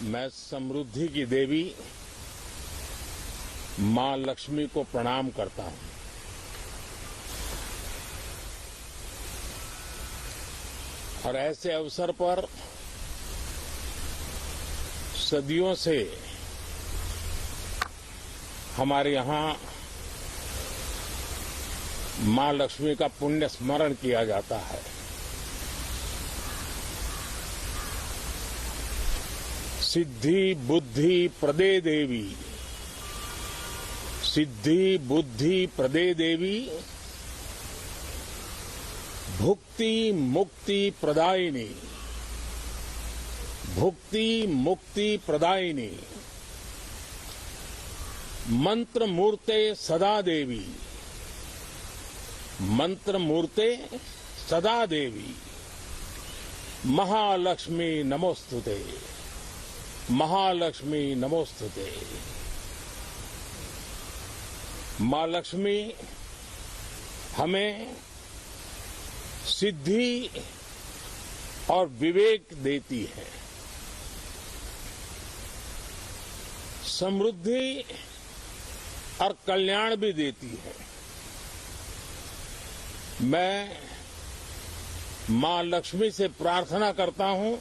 मैं समृद्धि की देवी मां लक्ष्मी को प्रणाम करता हूं। और ऐसे अवसर पर सदियों से हमारे यहां मां लक्ष्मी का पुण्य स्मरण किया जाता है। सिद्धि बुद्धि प्रदे देवी, सिद्धि बुद्धि प्रदे देवी, भुक्ति मुक्ति प्रदायिनी, भुक्ति मुक्ति प्रदायिनी, मंत्र मूर्ते सदा देवी, मंत्र मूर्ते सदा देवी, महालक्ष्मी नमोस्तुते, महालक्ष्मी नमोस्तुते। मां लक्ष्मी हमें सिद्धि और विवेक देती है, समृद्धि और कल्याण भी देती है। मैं मां लक्ष्मी से प्रार्थना करता हूं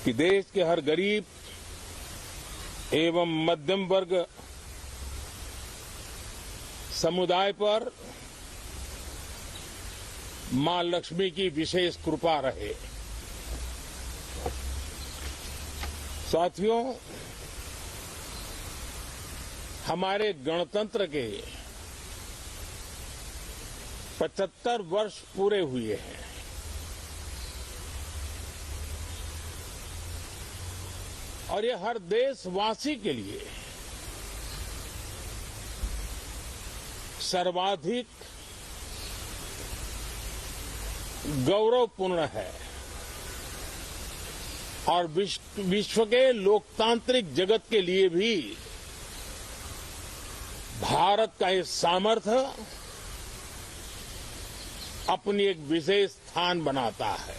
कि देश के हर गरीब एवं मध्यम वर्ग समुदाय पर मां लक्ष्मी की विशेष कृपा रहे। साथियों, हमारे गणतंत्र के 75 वर्ष पूरे हुए हैं। और ये हर देशवासी के लिए सर्वाधिक गौरवपूर्ण है और विश्व के लोकतांत्रिक जगत के लिए भी भारत का ये सामर्थ्य अपनी एक विशेष स्थान बनाता है।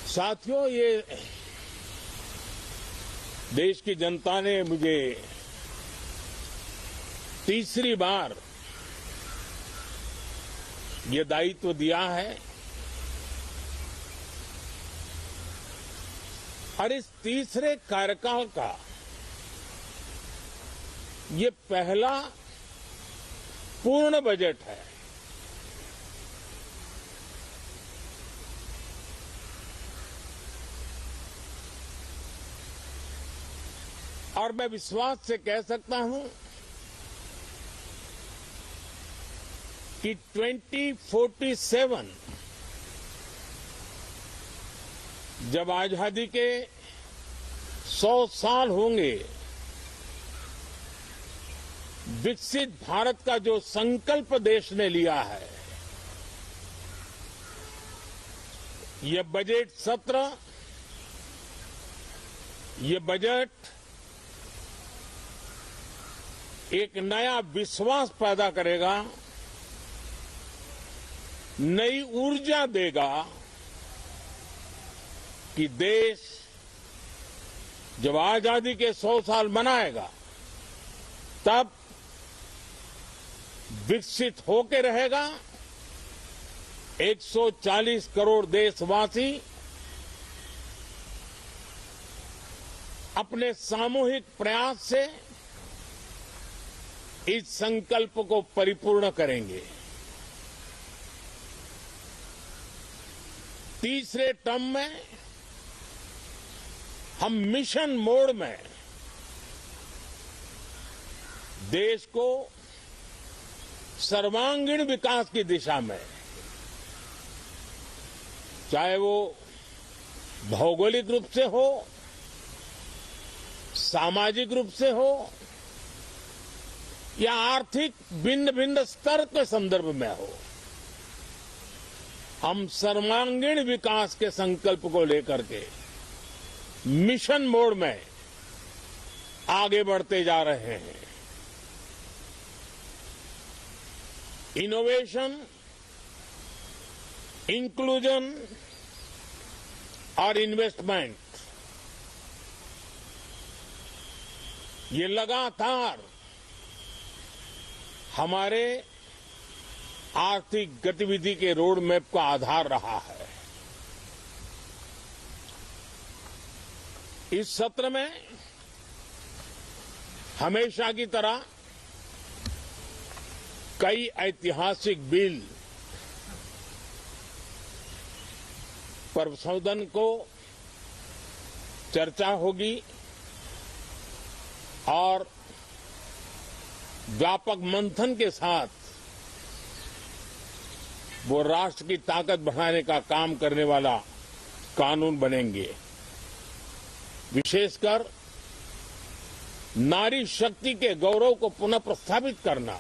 साथियों, ये देश की जनता ने मुझे तीसरी बार ये दायित्व दिया है और इस तीसरे कार्यकाल का ये पहला पूर्ण बजट है। और मैं विश्वास से कह सकता हूं कि 2047 जब आजादी के 100 साल होंगे, विकसित भारत का जो संकल्प देश ने लिया है, ये बजट सत्र, ये बजट एक नया विश्वास पैदा करेगा, नई ऊर्जा देगा कि देश जब आजादी के 100 साल मनाएगा तब विकसित होकर रहेगा। 140 करोड़ देशवासी अपने सामूहिक प्रयास से इस संकल्प को परिपूर्ण करेंगे। तीसरे टर्म में हम मिशन मोड में देश को सर्वांगीण विकास की दिशा में, चाहे वो भौगोलिक रूप से हो, सामाजिक रूप से हो या आर्थिक भिन्न भिन्न स्तर के संदर्भ में हो, हम सर्वांगीण विकास के संकल्प को लेकर के मिशन मोड में आगे बढ़ते जा रहे हैं। इनोवेशन, इंक्लूजन और इन्वेस्टमेंट, ये लगातार हमारे आर्थिक गतिविधि के रोड मैप का आधार रहा है। इस सत्र में हमेशा की तरह कई ऐतिहासिक बिल पर संशोधन को चर्चा होगी और व्यापक मंथन के साथ वो राष्ट्र की ताकत बढ़ाने का काम करने वाला कानून बनेंगे। विशेषकर नारी शक्ति के गौरव को पुनः प्रस्थापित करना,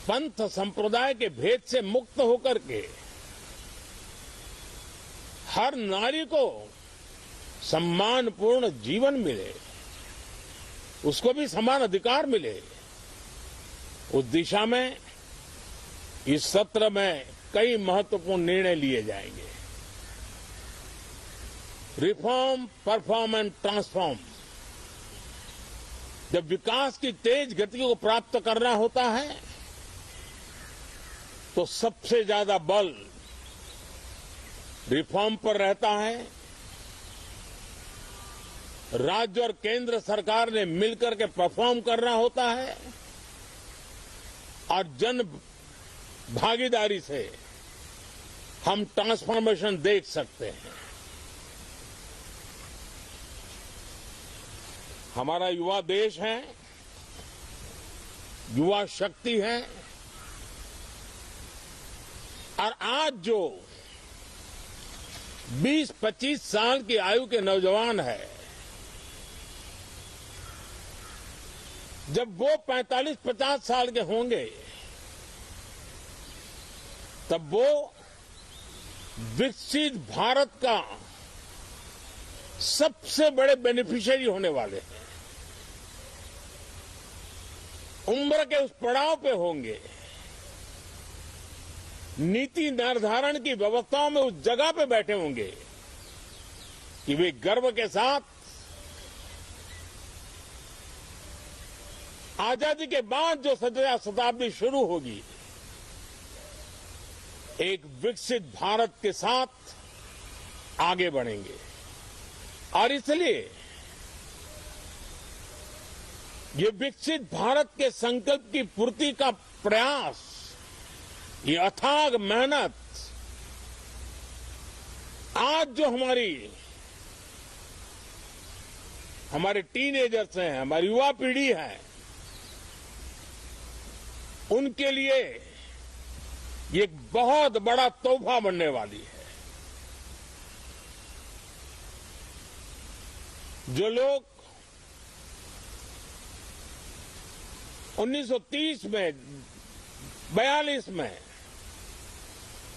पंथ संप्रदाय के भेद से मुक्त होकर के हर नारी को सम्मानपूर्ण जीवन मिले, उसको भी समान अधिकार मिले, उस दिशा में इस सत्र में कई महत्वपूर्ण निर्णय लिए जाएंगे। Reform, perform and transform. जब विकास की तेज गति को प्राप्त करना होता है तो सबसे ज्यादा बल रिफॉर्म पर रहता है। राज्य और केंद्र सरकार ने मिलकर के परफॉर्म करना होता है और जन भागीदारी से हम ट्रांसफॉर्मेशन देख सकते हैं। हमारा युवा देश है, युवा शक्ति है और आज जो 20-25 साल की आयु के नौजवान है, जब वो 45-50 साल के होंगे तब वो विकसित भारत का सबसे बड़े बेनिफिशियरी होने वाले हैं। उम्र के उस पड़ाव पे होंगे, नीति निर्धारण की व्यवस्थाओं में उस जगह पे बैठे होंगे कि वे गर्व के साथ आजादी के बाद जो शताब्दी शुरू होगी, एक विकसित भारत के साथ आगे बढ़ेंगे। और इसलिए ये विकसित भारत के संकल्प की पूर्ति का प्रयास, ये अथाग मेहनत आज जो हमारे टीनेजर्स हैं, हमारी युवा पीढ़ी है, उनके लिए ये एक बहुत बड़ा तोहफा बनने वाली है। जो लोग 1930 में, 42 में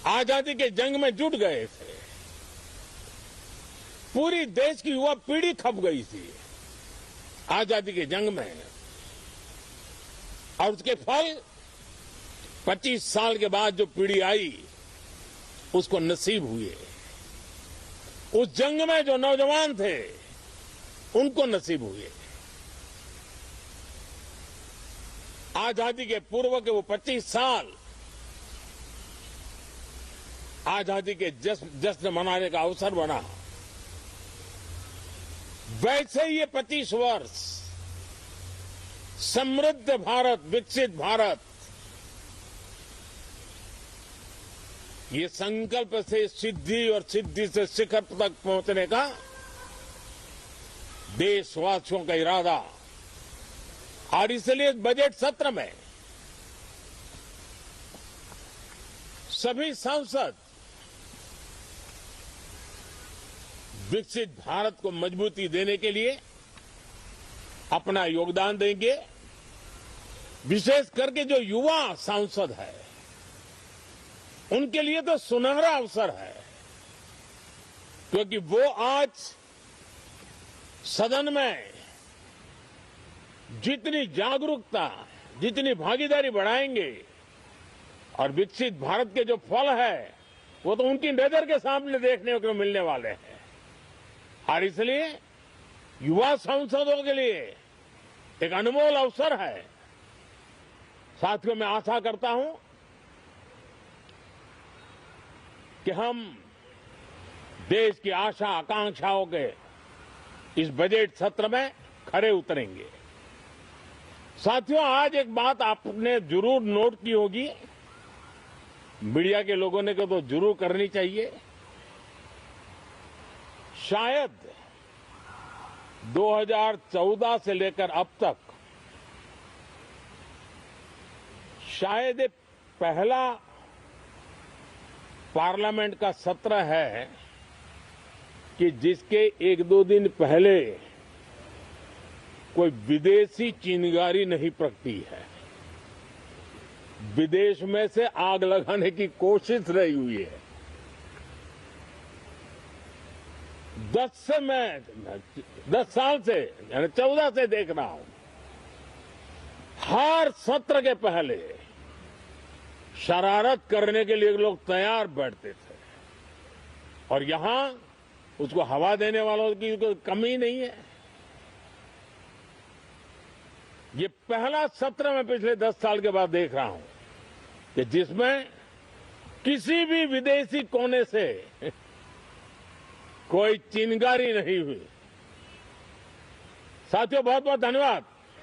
आजादी के जंग में जुट गए थे, पूरी देश की युवा पीढ़ी खप गई थी आजादी के जंग में, और उसके फल 25 साल के बाद जो पीढ़ी आई उसको नसीब हुए। उस जंग में जो नौजवान थे उनको नसीब हुए। आजादी के पूर्व के वो 25 साल आजादी के जश्न मनाने का अवसर बना। वैसे ही ये 25 वर्ष समृद्ध भारत, विकसित भारत, ये संकल्प से सिद्धि और सिद्धि से शिखर तक पहुंचने का देशवासियों का इरादा। और इसलिए बजट सत्र में सभी सांसद विकसित भारत को मजबूती देने के लिए अपना योगदान देंगे। विशेष करके जो युवा सांसद है उनके लिए तो सुनहरा अवसर है, क्योंकि वो आज सदन में जितनी जागरूकता, जितनी भागीदारी बढ़ाएंगे और विकसित भारत के जो फल है वो तो उनकी नजर के सामने देखने को मिलने वाले हैं। और इसलिए युवा सांसदों के लिए एक अनमोल अवसर है। साथियों, मैं आशा करता हूं कि हम देश की आशा आकांक्षाओं के इस बजट सत्र में खरे उतरेंगे। साथियों, आज एक बात आपने जरूर नोट की होगी, मीडिया के लोगों ने तो जरूर करनी चाहिए। शायद 2014 से लेकर अब तक शायद ये पहला पार्लियामेंट का सत्र है कि जिसके एक दो दिन पहले कोई विदेशी चिंगारी नहीं प्रगटी है। विदेश में से आग लगाने की कोशिश रही हुई है। 10 साल से यानी 14 से देख रहा हूं, हर सत्र के पहले शरारत करने के लिए लोग तैयार बैठते थे और यहां उसको हवा देने वालों की कोई कमी नहीं है। ये पहला सत्र मैं पिछले 10 साल के बाद देख रहा हूं कि जिसमें किसी भी विदेशी कोने से कोई चिंगारी नहीं हुई। साथियों, बहुत बहुत धन्यवाद।